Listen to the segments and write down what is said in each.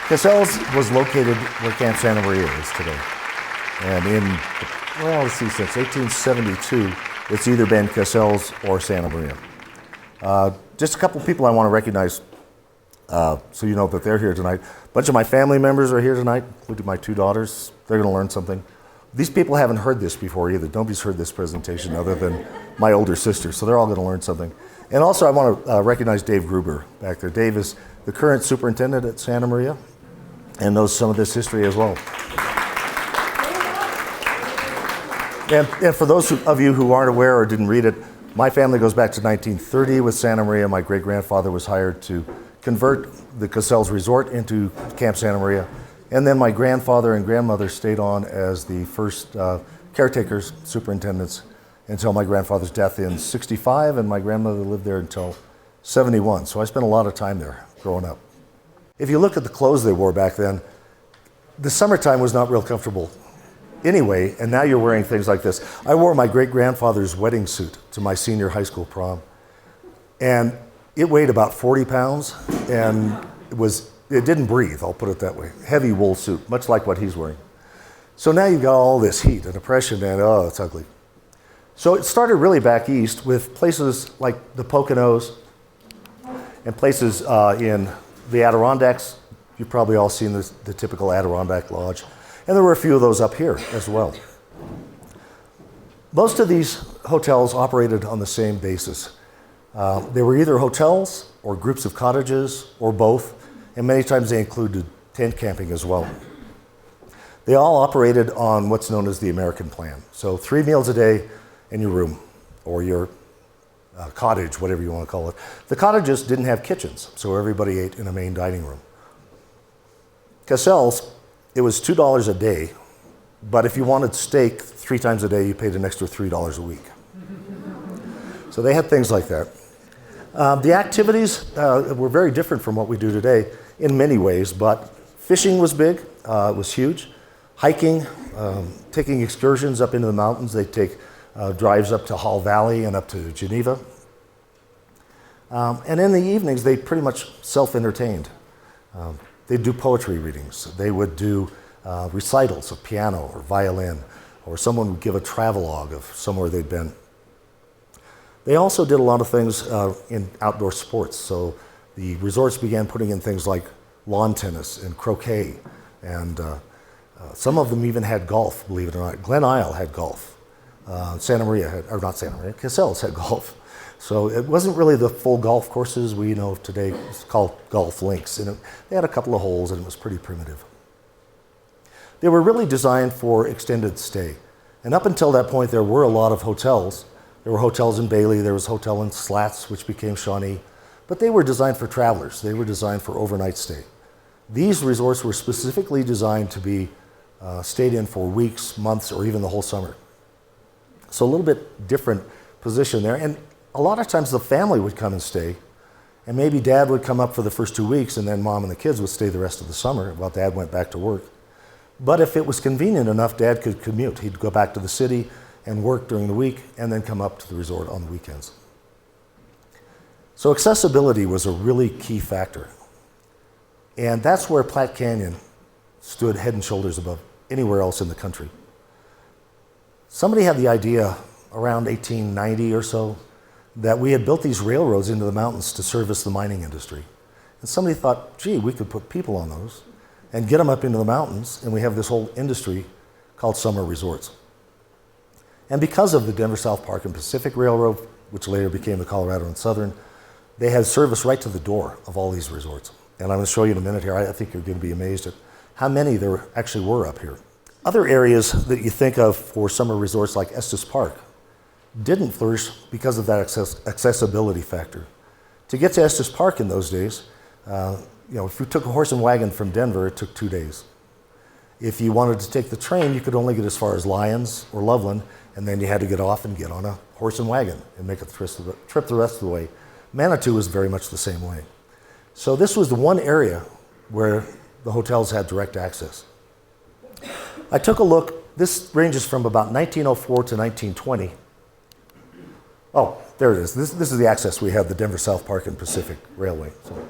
Cassells was located where Camp Santa Maria is today. And let's see, since 1872, it's either been Cassells or Santa Maria. Just a couple people I want to recognize so you know that they're here tonight. A bunch of my family members are here tonight, including my two daughters. They're going to learn something. These people haven't heard this before either. Nobody's heard this presentation other than my older sister, so they're all going to learn something. And also I want to recognize Dave Gruber back there. Dave is the current superintendent at Santa Maria and knows some of this history as well. And for those of you who aren't aware or didn't read it, my family goes back to 1930 with Santa Maria. My great-grandfather was hired to convert the Cassells Resort into Camp Santa Maria. And then my grandfather and grandmother stayed on as the first caretakers, superintendents, until my grandfather's death in '65, and my grandmother lived there until '71. So I spent a lot of time there growing up. If you look at the clothes they wore back then, the summertime was not real comfortable anyway, and now you're wearing things like this. I wore my great-grandfather's wedding suit to my senior high school prom, and it weighed about 40 pounds, and it didn't breathe, I'll put it that way. Heavy wool suit, much like what he's wearing. So now you've got all this heat and oppression, and oh, it's ugly. So it started really back east with places like the Poconos and places in the Adirondacks. You've probably all seen the typical Adirondack Lodge. And there were a few of those up here as well. Most of these hotels operated on the same basis. They were either hotels or groups of cottages or both, and many times they included tent camping as well. They all operated on what's known as the American plan. So 3 meals a day in your room or your cottage, whatever you want to call it. The cottages didn't have kitchens, so everybody ate in a main dining room. Cassells, it was $2 a day, but if you wanted steak 3 times a day, you paid an extra $3 a week. So they had things like that. The activities were very different from what we do today in many ways, but fishing was big, it was huge. Hiking, taking excursions up into the mountains. They'd take drives up to Hall Valley and up to Geneva. And in the evenings, they pretty much self-entertained. They'd do poetry readings. They would do recitals of piano or violin, or someone would give a travelogue of somewhere they'd been. They also did a lot of things in outdoor sports. So the resorts began putting in things like lawn tennis and croquet, and some of them even had golf, believe it or not. Glen Isle had golf. Cassells had golf. So it wasn't really the full golf courses we know of today. It's called golf links. And they had a couple of holes, and it was pretty primitive. They were really designed for extended stay. And up until that point, there were a lot of hotels. There were hotels in Bailey. There was a hotel in Slats, which became Shawnee. But they were designed for travelers. They were designed for overnight stay. These resorts were specifically designed to be stayed in for weeks, months, or even the whole summer. So a little bit different position there. And a lot of times the family would come and stay, and maybe dad would come up for the first 2 weeks, and then mom and the kids would stay the rest of the summer while dad went back to work. But if it was convenient enough, dad could commute. He'd go back to the city and work during the week, and then come up to the resort on the weekends. So accessibility was a really key factor. And that's where Platte Canyon stood head and shoulders above anywhere else in the country. Somebody had the idea around 1890 or so that we had built these railroads into the mountains to service the mining industry. And somebody thought, gee, we could put people on those and get them up into the mountains, and we have this whole industry called summer resorts. And because of the Denver South Park and Pacific Railroad, which later became the Colorado and Southern, they had service right to the door of all these resorts. And I'm going to show you in a minute here. I think you're going to be amazed at how many there actually were up here. Other areas that you think of for summer resorts like Estes Park didn't flourish because of that accessibility factor. To get to Estes Park in those days, if you took a horse and wagon from Denver, it took 2 days. If you wanted to take the train, you could only get as far as Lyons or Loveland, and then you had to get off and get on a horse and wagon and make a trip the rest of the way. Manitou was very much the same way. So this was the one area where the hotels had direct access. I took a look. This ranges from about 1904 to 1920. Oh, there it is. This is the access we have, the Denver South Park and Pacific Railway. So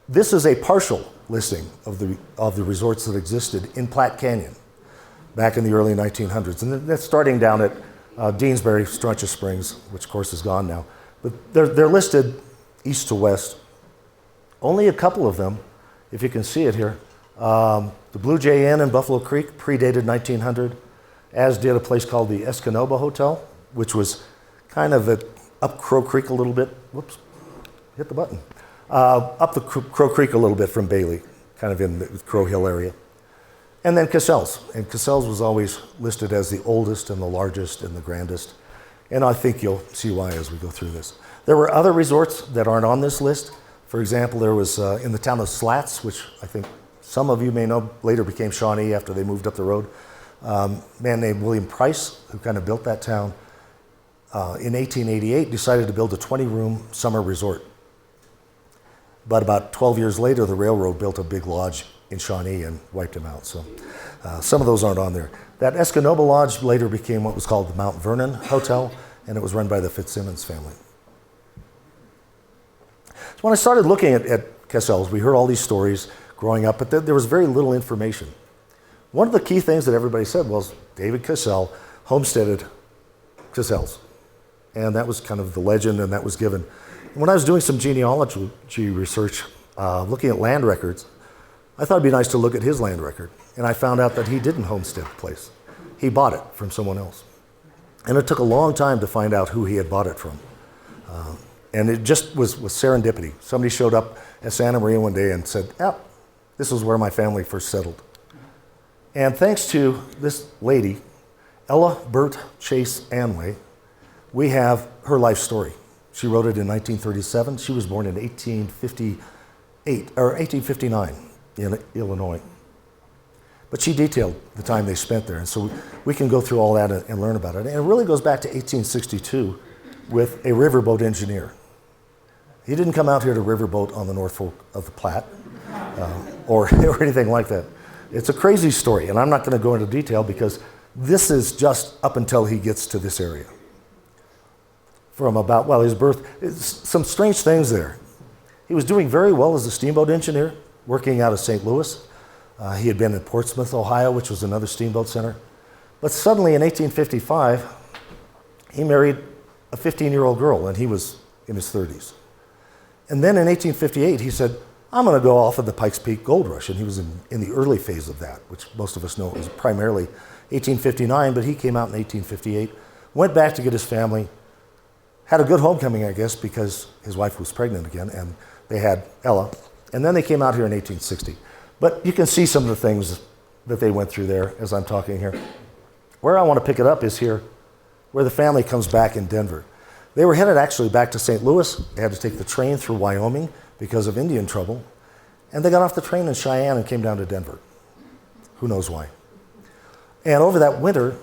This is a partial listing of the resorts that existed in Platte Canyon back in the early 1900s. And that's starting down at Deansbury, Strontia Springs, which of course is gone now. But they're listed east to west. Only a couple of them, if you can see it here, the Blue Jay Inn in Buffalo Creek predated 1900, as did a place called the Escanaba Hotel, which was kind of up Crow Creek a little bit. Whoops, hit the button. Up the Crow Creek a little bit from Bailey, kind of in the Crow Hill area. And then Cassells. And Cassells was always listed as the oldest and the largest and the grandest. And I think you'll see why as we go through this. There were other resorts that aren't on this list. For example, there was in the town of Slats, which I think some of you may know later became Shawnee after they moved up the road. A man named William Price, who kind of built that town, in 1888 decided to build a 20-room summer resort. But about 12 years later, the railroad built a big lodge in Shawnee and wiped him out. So some of those aren't on there. That Escanaba Lodge later became what was called the Mount Vernon Hotel, and it was run by the Fitzsimmons family. So when I started looking at Cassells, we heard all these stories growing up, but there was very little information. One of the key things that everybody said was David Cassell homesteaded Cassells. And that was kind of the legend, and that was given. When I was doing some genealogy research, looking at land records, I thought it'd be nice to look at his land record. And I found out that he didn't homestead the place. He bought it from someone else. And it took a long time to find out who he had bought it from. And it just was serendipity. Somebody showed up at Santa Maria one day and said, "Yeah, this is where my family first settled." And thanks to this lady, Ella Burt Chase Anway, we have her life story. She wrote it in 1937. She was born in 1859 in Illinois. But she detailed the time they spent there. And so we can go through all that and learn about it. And it really goes back to 1862 with a riverboat engineer. He didn't come out here to riverboat on the North Fork of the Platte or anything like that. It's a crazy story, and I'm not going to go into detail because this is just up until he gets to this area. From about, well, his birth, some strange things there. He was doing very well as a steamboat engineer, working out of St. Louis. He had been in Portsmouth, Ohio, which was another steamboat center. But suddenly in 1855, he married a 15-year-old girl, and he was in his 30s. And then in 1858, he said, "I'm going to go off of the Pikes Peak Gold Rush." And he was in the early phase of that, which most of us know was primarily 1859, but he came out in 1858, went back to get his family, had a good homecoming, I guess, because his wife was pregnant again, and they had Ella. And then they came out here in 1860. But you can see some of the things that they went through there as I'm talking here. Where I want to pick it up is here, where the family comes back in Denver. They were headed actually back to St. Louis. They had to take the train through Wyoming because of Indian trouble. And they got off the train in Cheyenne and came down to Denver. Who knows why? And over that winter,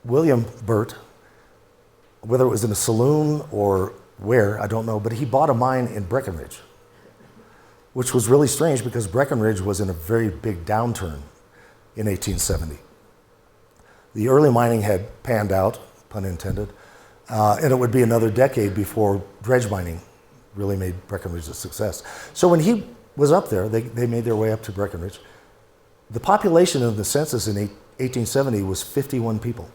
William Burt, whether it was in a saloon or where, I don't know, but he bought a mine in Breckenridge, which was really strange because Breckenridge was in a very big downturn in 1870. The early mining had panned out, pun intended, and it would be another decade before dredge mining really made Breckenridge a success. So when he was up there, they made their way up to Breckenridge. The population of the census in 1870 was 51 people,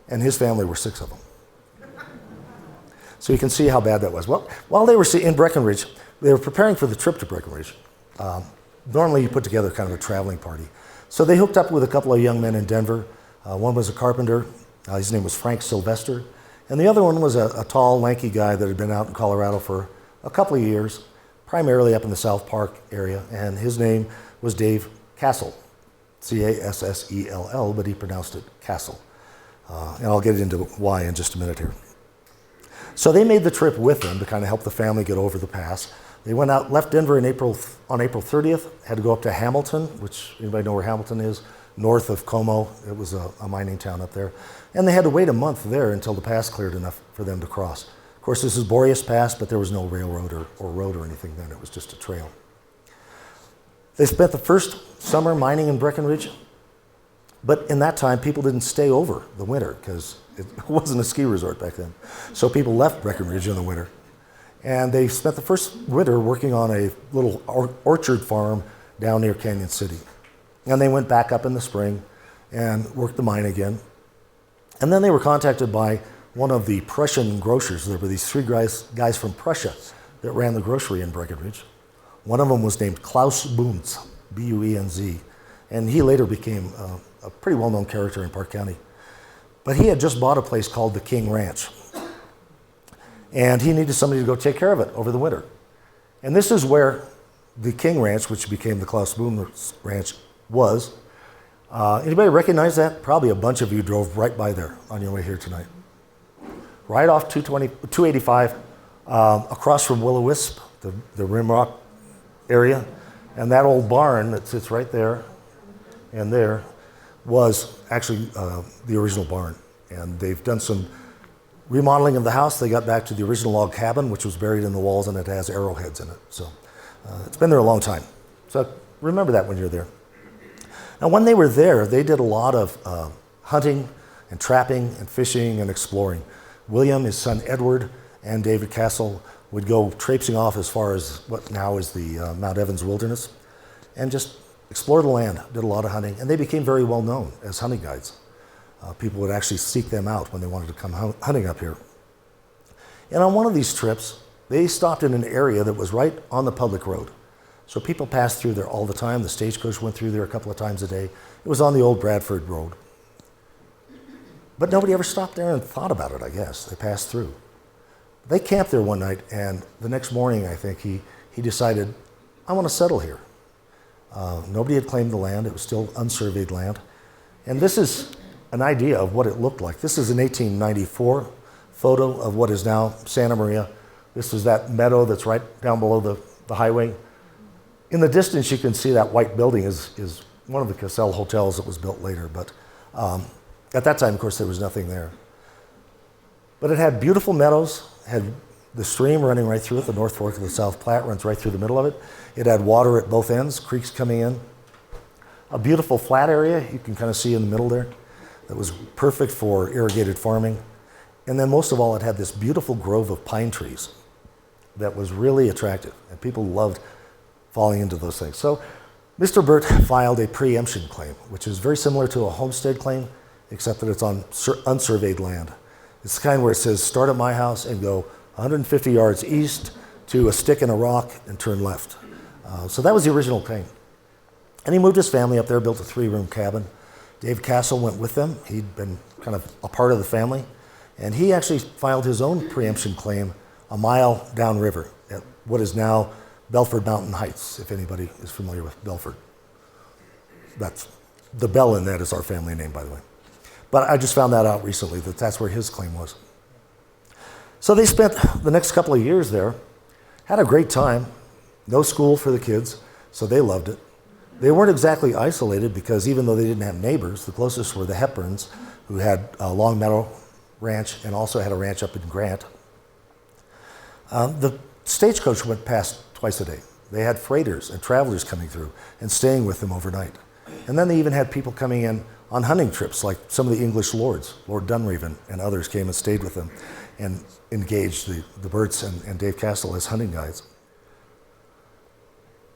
and his family were 6 of them. So you can see how bad that was. Well, while they were in Breckenridge, they were preparing for the trip to Breckenridge. Normally you put together kind of a traveling party. So they hooked up with a couple of young men in Denver. One was a carpenter. His name was Frank Sylvester. And the other one was a tall, lanky guy that had been out in Colorado for a couple of years, primarily up in the South Park area. And his name was Dave Cassell, Cassell, but he pronounced it Castle. And I'll get into why in just a minute here. So they made the trip with them to kind of help the family get over the pass. They went out, left Denver on April 30th, had to go up to Hamilton, which anybody know where Hamilton is? North of Como. It was a mining town up there. And they had to wait a month there until the pass cleared enough for them to cross. Of course, this is Boreas Pass, but there was no railroad or road or anything then. It was just a trail. They spent the first summer mining in Breckenridge, but in that time, people didn't stay over the winter because it wasn't a ski resort back then. So people left Breckenridge in the winter. And they spent the first winter working on a little orchard farm down near Canyon City. And they went back up in the spring and worked the mine again. And then they were contacted by one of the Prussian grocers. There were these three guys from Prussia that ran the grocery in Breckenridge. One of them was named Klaus Bunz, B-U-E-N-Z, and he later became a pretty well-known character in Park County. But he had just bought a place called the King Ranch, and he needed somebody to go take care of it over the winter. And this is where the King Ranch, which became the Klaus Bunz Ranch, was. Anybody recognize that? Probably a bunch of you drove right by there on your way here tonight. Right off 285, across from Will-O-Wisp, the Rimrock area, and that old barn that sits right there and there was actually the original barn. And they've done some remodeling of the house. They got back to the original log cabin, which was buried in the walls, and it has arrowheads in it. So it's been there a long time. So remember that when you're there. Now, when they were there, they did a lot of hunting and trapping and fishing and exploring. William, his son Edward, and David Cassells would go traipsing off as far as what now is the Mount Evans Wilderness and just explore the land, did a lot of hunting, and they became very well known as hunting guides. People would actually seek them out when they wanted to come hunting up here. And on one of these trips, they stopped in an area that was right on the public road. So people passed through there all the time. The stagecoach went through there a couple of times a day. It was on the old Bradford Road. But nobody ever stopped there and thought about it, I guess. They passed through. They camped there one night, and the next morning, I think, he decided, I want to settle here. Nobody had claimed the land. It was still unsurveyed land. And this is an idea of what it looked like. This is an 1894 photo of what is now Santa Maria. This is that meadow that's right down below the highway. In the distance, you can see that white building is one of the Cassells hotels that was built later. But at that time, of course, there was nothing there. But it had beautiful meadows, had the stream running right through it. The North Fork of the South Platte runs right through the middle of it. It had water at both ends, creeks coming in. A beautiful flat area you can kind of see in the middle there that was perfect for irrigated farming. And then most of all, it had this beautiful grove of pine trees that was really attractive, and people loved falling into those things. So Mr. Burt filed a preemption claim, which is very similar to a homestead claim, except that it's on unsurveyed land. It's the kind where it says, start at my house and go 150 yards east to a stick and a rock and turn left. So that was the original claim. And he moved his family up there, built a 3-room cabin. Dave Cassells went with them. He'd been kind of a part of the family. And he actually filed his own preemption claim a mile downriver at what is now Belford Mountain Heights, if anybody is familiar with Belford. That's the Bell in that is our family name, by the way. But I just found that out recently, that that's where his claim was. So they spent the next couple of years there, had a great time, no school for the kids, so they loved it. They weren't exactly isolated because even though they didn't have neighbors, the closest were the Hepburns, who had a Long Meadow Ranch and also had a ranch up in Grant. The stagecoach went past twice a day. They had freighters and travelers coming through and staying with them overnight. And then they even had people coming in on hunting trips, like some of the English lords, Lord Dunraven and others came and stayed with them and engaged the Burts and Dave Cassells as hunting guides.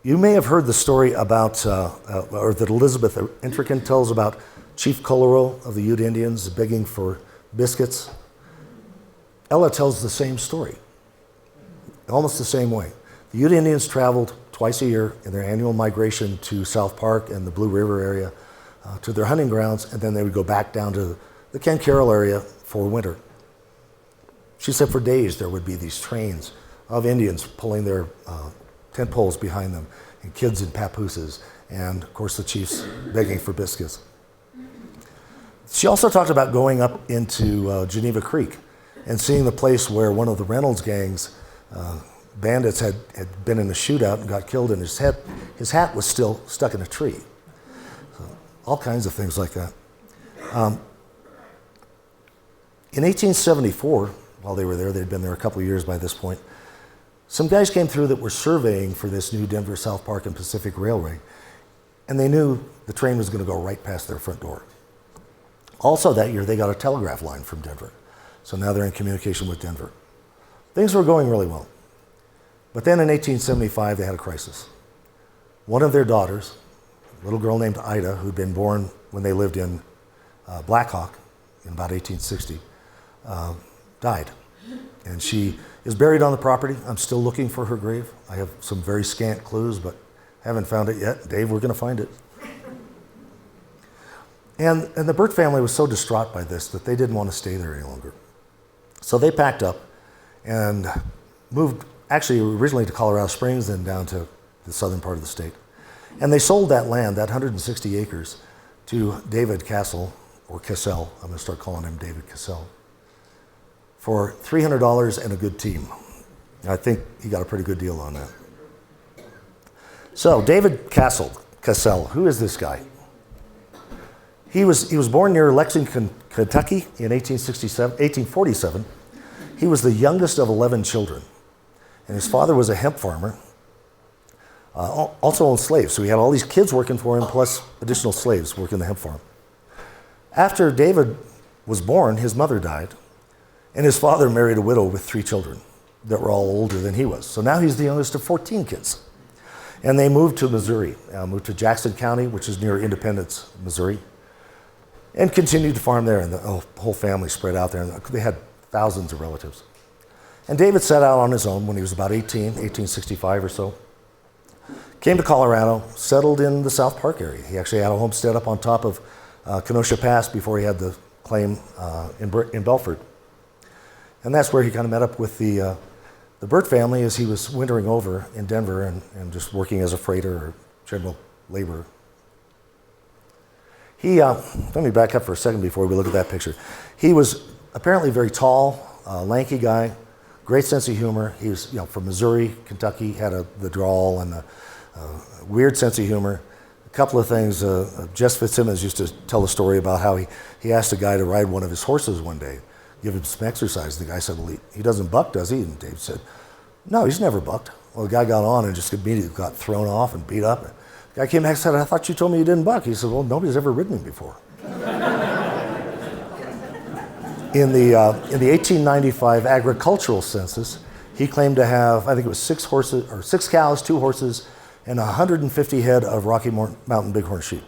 You may have heard the story about, or that Elizabeth Intrican tells about Chief Colero of the Ute Indians begging for biscuits. Ella tells the same story, almost the same way. The Ute Indians traveled twice a year in their annual migration to South Park and the Blue River area to their hunting grounds, and then they would go back down to the Ken Carroll area for winter. She said for days there would be these trains of Indians pulling their tent poles behind them, and kids in papooses, and of course the chiefs begging for biscuits. She also talked about going up into Geneva Creek and seeing the place where one of the Reynolds gang's bandits had been in a shootout and got killed, and his hat was still stuck in a tree. So, all kinds of things like that. In 1874, while they were there, they'd been there a couple of years by this point, some guys came through that were surveying for this new Denver, South Park, and Pacific Railway, and they knew the train was going to go right past their front door. Also that year, they got a telegraph line from Denver, so now they're in communication with Denver. Things were going really well. But then in 1875, they had a crisis. One of their daughters, a little girl named Ida, who'd been born when they lived in Black Hawk in about 1860, died. And she is buried on the property. I'm still looking for her grave. I have some very scant clues, but haven't found it yet. Dave, we're going to find it. And the Burt family was so distraught by this that they didn't want to stay there any longer. So they packed up and moved actually originally to Colorado Springs, then down to the southern part of the state. And they sold that land, that 160 acres, to David Cassells, or Cassell. I'm going to start calling him David Cassell, for $300 and a good team. I think he got a pretty good deal on that. So David Cassell, who is this guy? He was born near Lexington, Kentucky in 1847. He was the youngest of 11 children. And his father was a hemp farmer, also owned slaves. So he had all these kids working for him, plus additional slaves working the hemp farm. After David was born, his mother died, and his father married a widow with 3 children that were all older than he was. So now he's the youngest of 14 kids. And they moved to Missouri, moved to Jackson County, which is near Independence, Missouri, and continued to farm there. And the whole family spread out there, and they had thousands of relatives. And David set out on his own when he was about 1865 or so. Came to Colorado, settled in the South Park area. He actually had a homestead up on top of Kenosha Pass before he had the claim in Belford. And that's where he kind of met up with the Burt family as he was wintering over in Denver and just working as a freighter or general laborer. Let me back up for a second before we look at that picture. He was apparently very tall, lanky guy, great sense of humor. He was from Missouri, Kentucky, had the drawl and the weird sense of humor. A couple of things, Jess Fitzsimmons used to tell a story about how he asked a guy to ride one of his horses one day, give him some exercise. The guy said, well, he doesn't buck, does he? And Dave said, no, he's never bucked. Well, the guy got on and just immediately got thrown off and beat up. The guy came back and said, I thought you told me you didn't buck. He said, well, nobody's ever ridden me before. In the 1895 agricultural census, he claimed to have, I think it was 6 cows, 2 horses, and 150 head of Rocky Mountain bighorn sheep.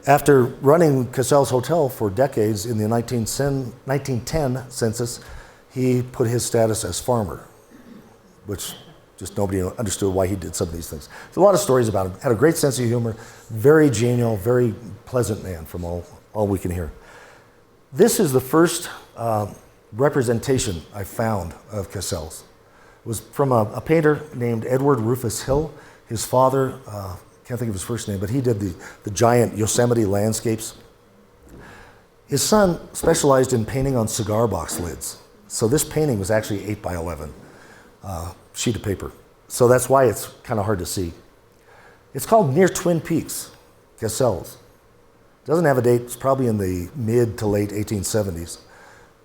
After running Cassells Hotel for decades in the 1910 census, he put his status as farmer, which just nobody understood why he did some of these things. There's a lot of stories about him. Had a great sense of humor, very genial, very pleasant man from all we can hear. This is the first representation I found of Cassells. It was from a painter named Edward Rufus Hill. His father, can't think of his first name, but he did the giant Yosemite landscapes. His son specialized in painting on cigar box lids. So this painting was actually 8 by 11 sheet of paper. So that's why it's kind of hard to see. It's called Near Twin Peaks, Cassells. Doesn't have a date, it's probably in the mid to late 1870s.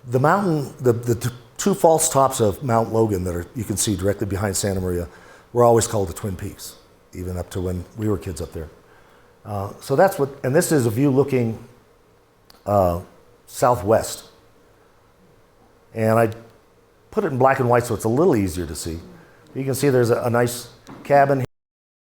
The mountain, the 2 false tops of Mount Logan that you can see directly behind Santa Maria were always called the Twin Peaks, even up to when we were kids up there. So that's what, and this is a view looking southwest. And I put it in black and white so it's a little easier to see. You can see there's a nice cabin